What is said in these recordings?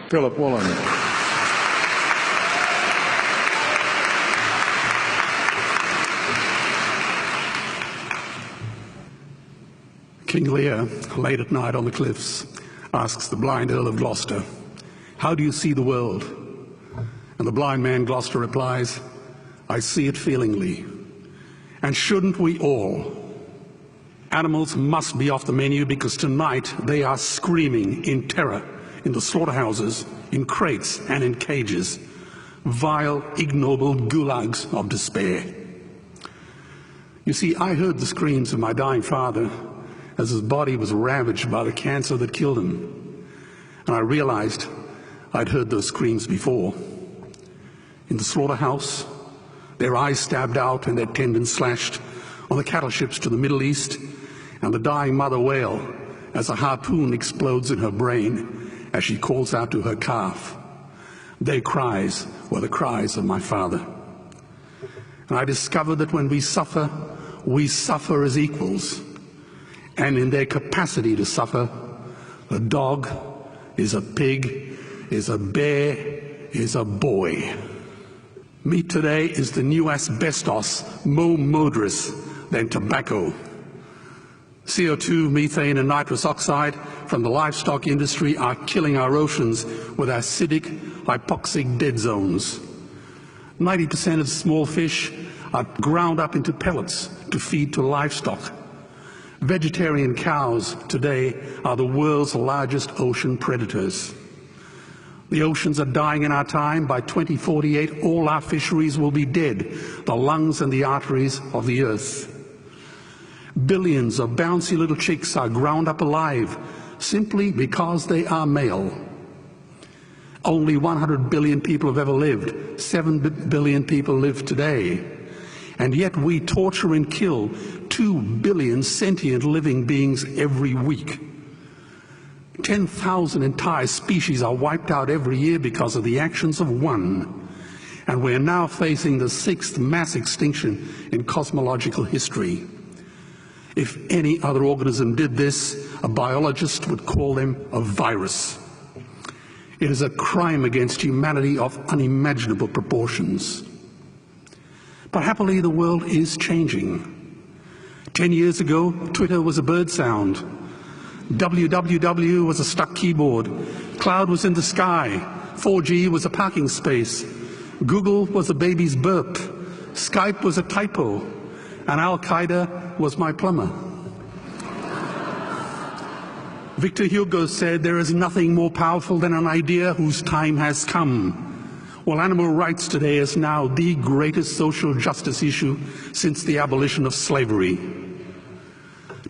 Philip Woolen. King Lear, late at night on the cliffs, asks the blind Earl of Gloucester, "How do you see the world?" And the blind man Gloucester replies, "I see it feelingly. And shouldn't we all? Animals must be off the menu because tonight they are screaming in terror in the slaughterhouses, in crates and in cages, vile, ignoble gulags of despair." You see, I heard the screams of my dying father as his body was ravaged by the cancer that killed him. And I realized I'd heard those screams before. In the slaughterhouse, their eyes stabbed out and their tendons slashed, on the cattle ships to the Middle East, and the dying mother wail as a harpoon explodes in her brain as she calls out to her calf. Their cries were the cries of my father. And I discovered that when we suffer as equals. And in their capacity to suffer, a dog is a pig, is a bear, is a boy. Meat today is the new asbestos, more murderous than tobacco. CO2, methane and nitrous oxide from the livestock industry are killing our oceans with acidic, hypoxic dead zones. 90% of small fish are ground up into pellets to feed to livestock. Vegetarian cows today are the world's largest ocean predators. The oceans are dying in our time. By 2048, all our fisheries will be dead, the lungs and the arteries of the earth. Billions of bouncy little chicks are ground up alive simply because they are male. Only 100 billion people have ever lived. 7 billion people live today. And yet we torture and kill 2 billion sentient living beings every week. 10,000 entire species are wiped out every year because of the actions of one. And we're now facing the 6th mass extinction in cosmological history. If any other organism did this, a biologist would call them a virus. It is a crime against humanity of unimaginable proportions. But happily, the world is changing. 10 years ago, Twitter was a bird sound. www was a stuck keyboard. Cloud was in the sky. 4G was a parking space. Google was a baby's burp. Skype was a typo. And Al-Qaeda was my plumber. Victor Hugo said, "There is nothing more powerful than an idea whose time has come." Well, animal rights today is now the greatest social justice issue since the abolition of slavery.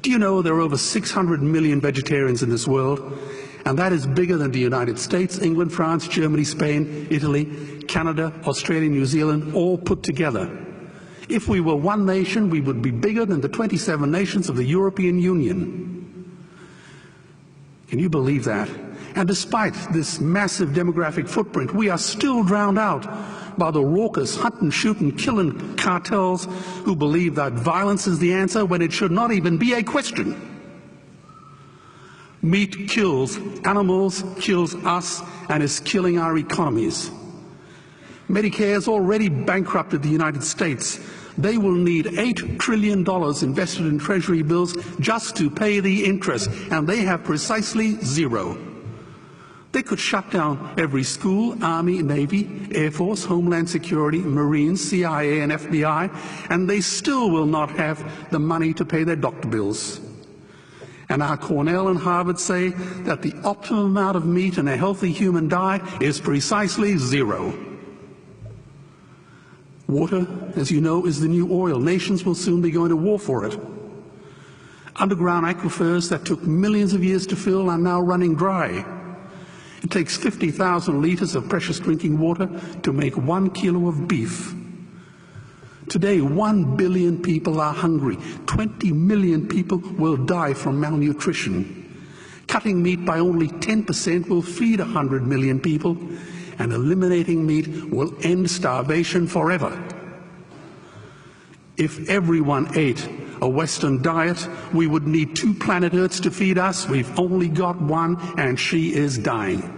Do you know there are over 600 million vegetarians in this world? And that is bigger than the United States, England, France, Germany, Spain, Italy, Canada, Australia, New Zealand, all put together. If we were one nation, we would be bigger than the 27 nations of the European Union. Can you believe that? And despite this massive demographic footprint, we are still drowned out by the raucous hunting, shooting, killing cartels who believe that violence is the answer when it should not even be a question. Meat kills animals, kills us, and is killing our economies. Medicare has already bankrupted the United States. They will need $8 trillion invested in Treasury bills just to pay the interest, and they have precisely zero. They could shut down every school, Army, Navy, Air Force, Homeland Security, Marines, CIA, and FBI, and they still will not have the money to pay their doctor bills. And our Cornell and Harvard say that the optimum amount of meat in a healthy human diet is precisely zero. Water, as you know, is the new oil. Nations will soon be going to war for it. Underground aquifers that took millions of years to fill are now running dry. It takes 50,000 liters of precious drinking water to make 1 kilo of beef. Today, 1 billion people are hungry. 20 million people will die from malnutrition. Cutting meat by only 10% will feed 100 million people, and eliminating meat will end starvation forever. If everyone ate a Western diet, we would need 2 planet Earths to feed us. We've only got one, and she is dying.